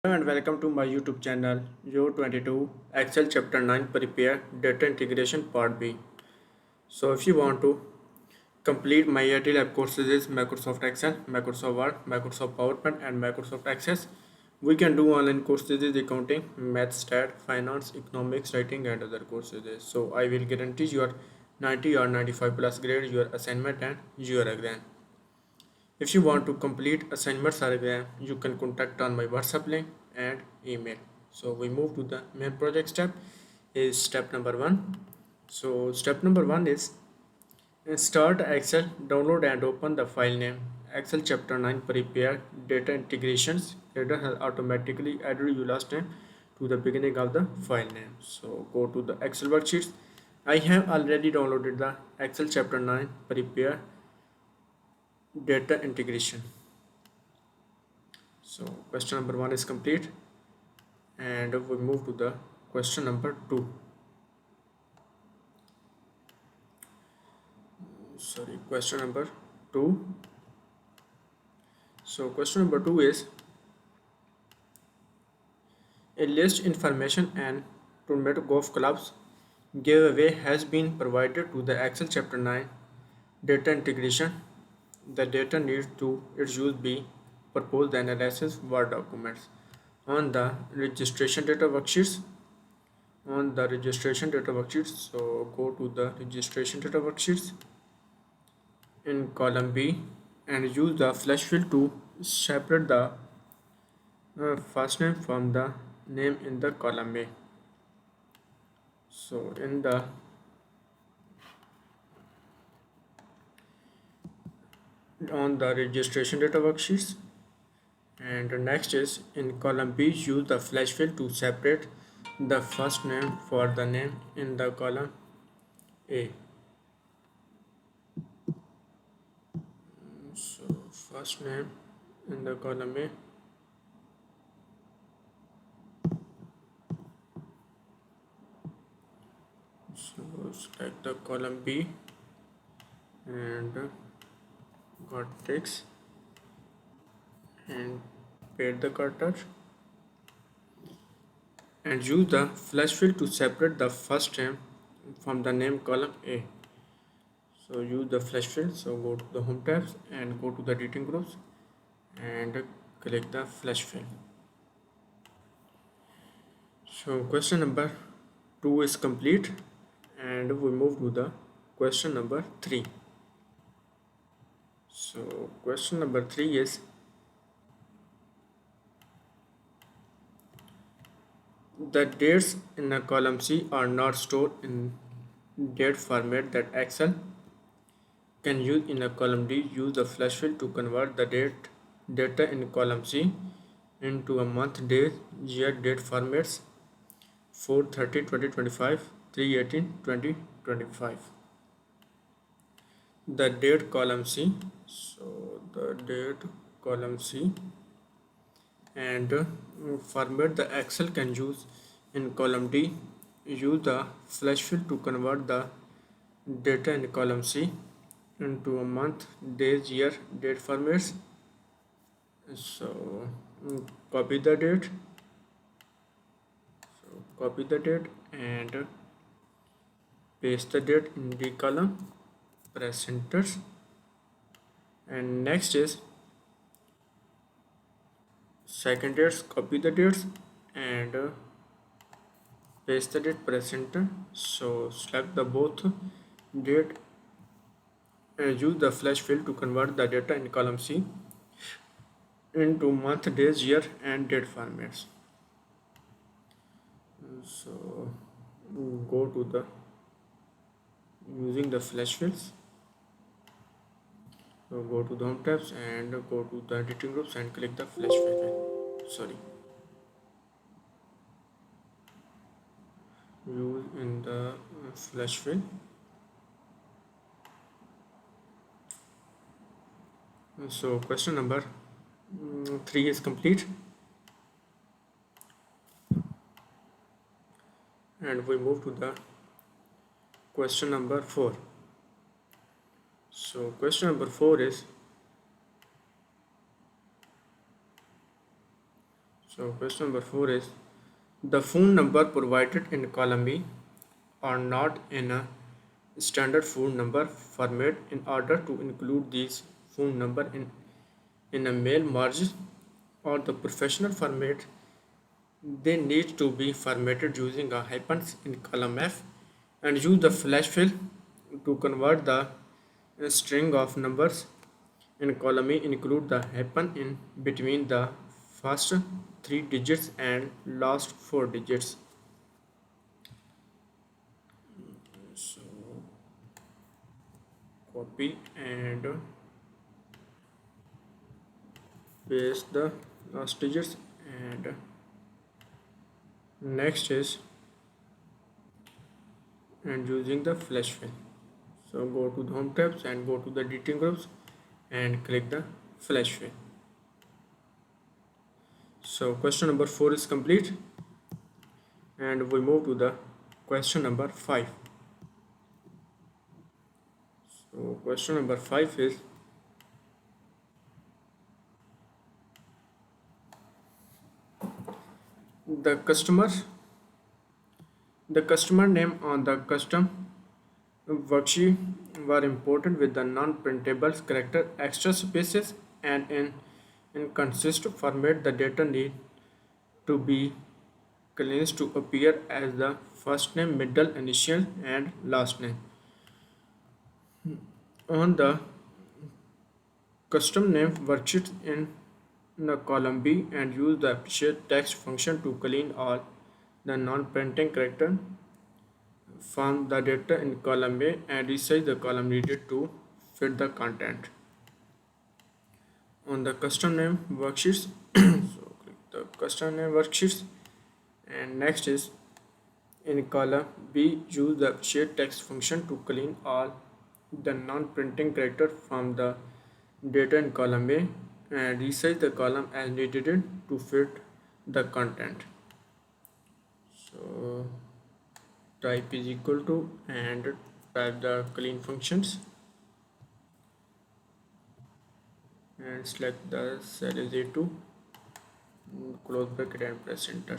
Hello and welcome to my YouTube channel YO22 Excel Chapter 9 Prepare Data Integration Part B. So if you want to complete my MylTLab courses is Microsoft Excel, Microsoft Word, Microsoft PowerPoint and Microsoft Access. We can do online courses is accounting, math, stat, finance, economics, writing and other courses. So I will guarantee your 90 or 95 plus grade your assignment and your exam. If you want to complete assignments or exam, you can contact on my WhatsApp link and email. So we move to the main project step is step number 1. So step number 1 is start Excel, download and open the file name. Excel chapter 9 prepare data integrations. Header has automatically added your last name to the beginning of the file name. So go to the Excel worksheets. I have already downloaded the Excel chapter 9 prepare data integration. So question number 1 is complete and we move to the question number 2. Question number 2. So question number 2 is a list information and tournament golf clubs giveaway has been provided to the Excel chapter 9 data integration. The data needs to its use be proposed the analysis Word documents on the registration data worksheets so go to the registration data worksheets in column B and use the flash fill to separate the first name from the name in the column A. So in the on the registration data worksheets, and next is in column B use the flash fill to separate the first name for the name in the column A. So first name in the column A, so select the column B and got text and paste the cursor and use the flash fill to separate the first name from the name column A. So use the flash fill, so go to the home tabs and go to the editing groups and click the flash fill. So question number 2 is complete and we move to the question number 3. So question number 3 is the dates in a column C are not stored in date format that Excel can use in a column D. Use the flash fill to convert the data in column C into a month, day, year, date formats 4/30/2025, 3/18/2025. The date column C, so the date column C and format the Excel can use in column D. Use the flash fill to convert the data in column C into a month, days, year, date formats. So copy the date. So copy the date and paste the date in the column. Press enter. And next is second dates. Copy the dates and paste the date. Press enter. So select the both date and use the flash fill to convert the data in column C into month, days, year and date formats. So go to the using the flash fills. So go to the home tabs and go to the editing groups and click the flash fill. Use in the flash fill. So question number 3 is complete and we move to the question number 4. So question number 4 is So question number 4 is the phone number provided in column B are not in a standard phone number format. In order to include these phone number in a mail merge or the professional format, they need to be formatted using a hyphens in column F and use the flash fill to convert the string of numbers in column E. Include the hyphen in between the first 3 digits and last 4 digits. So copy and paste the last digits, and next is and using the flash fill. So go to the home tabs and go to the editing groups and click the flash fill. So question number 4 is complete, and we move to the question number 5. So question number 5 is the customer name on the custom worksheet were important with the non-printable character extra spaces, and in consist format the data need to be cleansed to appear as the first name, middle initial and last name. On the custom name worksheet in the column B and use the appreciate text function to clean all the non-printing character from the data in column A and resize the column needed to fit the content. On the custom name worksheets, so click the custom name worksheets, and next is in column B use the appreciate text function to clean all the non-printing character from the data in column A and resize the column as needed to fit the content. So type is equal to and type the clean functions and select the cell is A2, close bracket and press enter.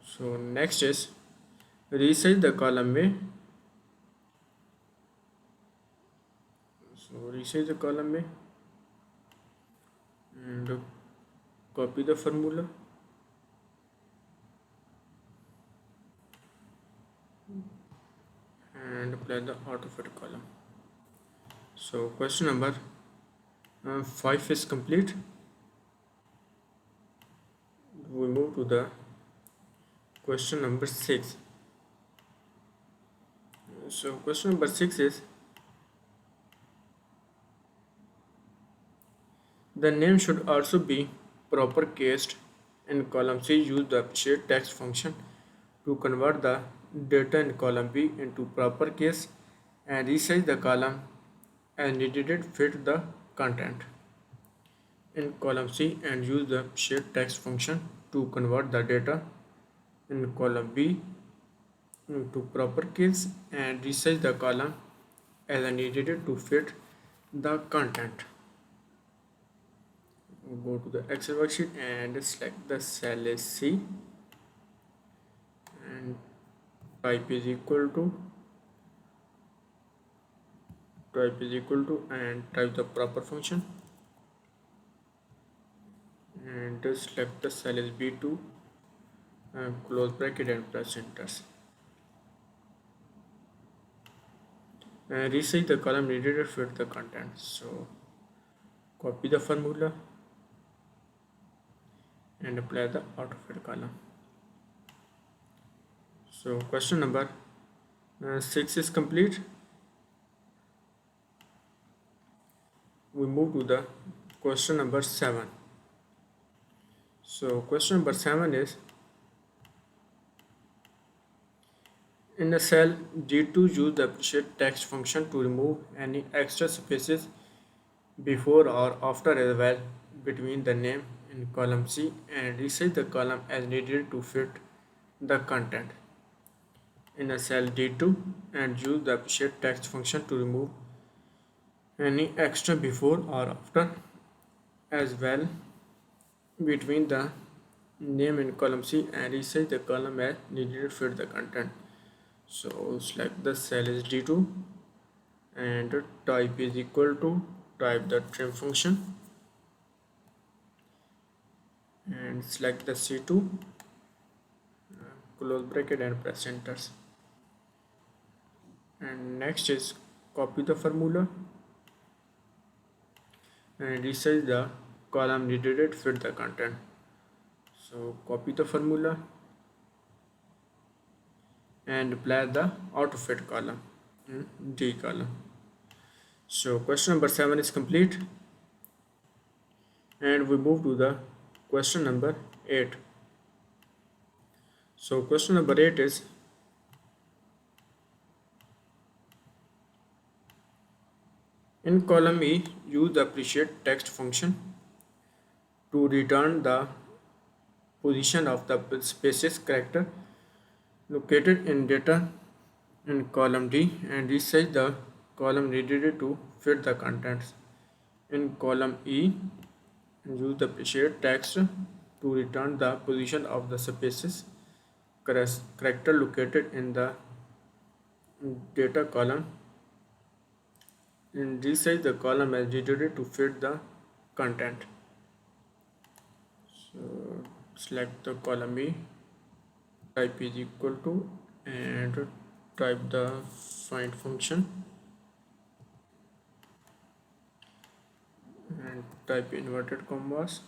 So next is resize the column A. So resize the column A and copy the formula and apply the autofit column. So question number 5 is complete. We move to the question number 6. So question number 6 is the name should also be proper cased in column C. Use the appreciate text function to convert the data in column B into proper case and resize the column as needed fit the content in column C and use the shared text function to convert the data in column B into proper case and resize the column as needed to fit the content. Go to the Excel worksheet and select the cell as C and type is equal to and type the proper function and select the cell as B2 and close bracket and press enter and resize the column needed to fit the content. So copy the formula and apply the autofit column. So question number 6 is complete. We move to the question number 7. So question number 7 is in the cell G2 use the appreciate text function to remove any extra spaces before or after as well between the name in column C and resize the column as needed to fit the content in a cell D2 and use the appreciate text function to remove any extra before or after as well between the name in column C and resize the column as needed to fit the content. So select the cell is D2 and type is equal to type the trim function and select the C2, close bracket and press enter. And next is copy the formula and resize the column needed to fit the content. So copy the formula and apply the auto fit column in D column. So question number 7 is complete and we move to the question number 8. So question number 8 is in column E use the appreciate text function to return the position of the spaces character located in data in column D and resize the column needed to fit the contents. In column E use the appreciate text to return the position of the spaces character located in the data column and resize the column as needed to fit the content. So select the column E, type is equal to and type the find function and type inverted commas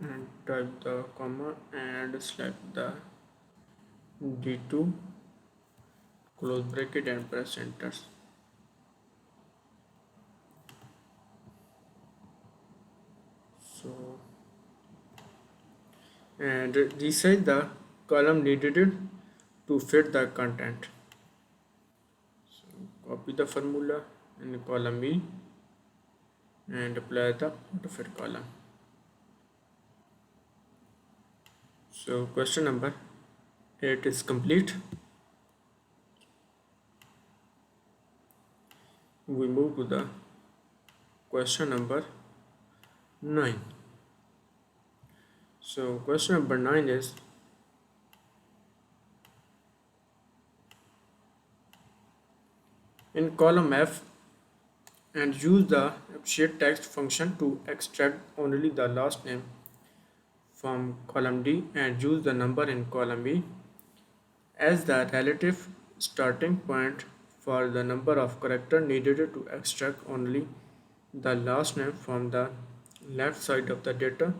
and type the comma and select the D2, close bracket and press enter. So and resize the column needed to fit the content. So copy the formula in column E and apply the auto fit column. So question number 8 is complete. We move to the question number 9. So question number 9 is in column F and use the appreciate text function to extract only the last name from column D and use the number in column E as the relative starting point for the number of characters needed to extract only the last name from the left side of the data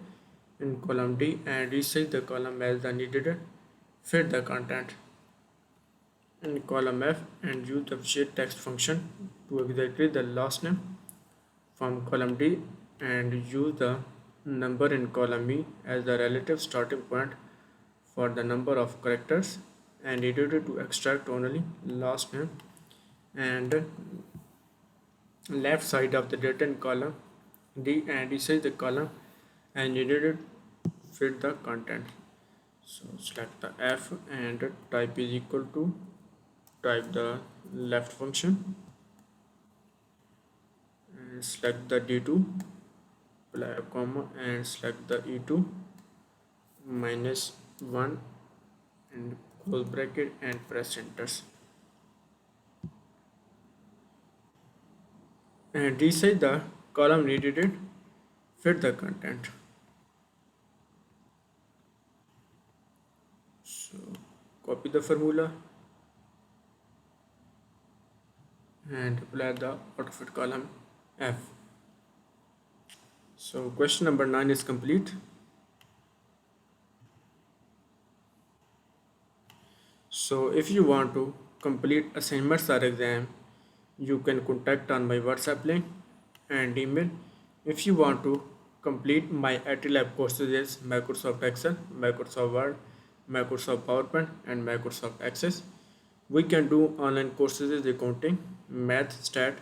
in column D and resize the column as the needed fit the content in column F and use the appreciate text function to exactly the last name from column D and use the number in column E as the relative starting point for the number of characters and needed to extract only last name and left side of the data in column D and resize the column and needed to fit the content. So select the F and type is equal to type the left function and select the D2, apply a comma and select the E2 minus 1 and close bracket and press enter and resize the column needed fit the content. So copy the formula and apply the autofit column F. So question number 9 is complete. So if you want to complete assignments or exam, you can contact on my WhatsApp link and email. If you want to complete my MylTLab courses is Microsoft Excel, Microsoft Word, Microsoft PowerPoint and Microsoft Access. We can do online courses is accounting, math, stat,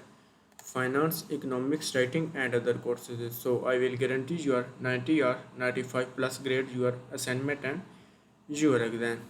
finance, economics, writing and other courses. So I will guarantee your 90 or 95 plus grade your assignment and your exam.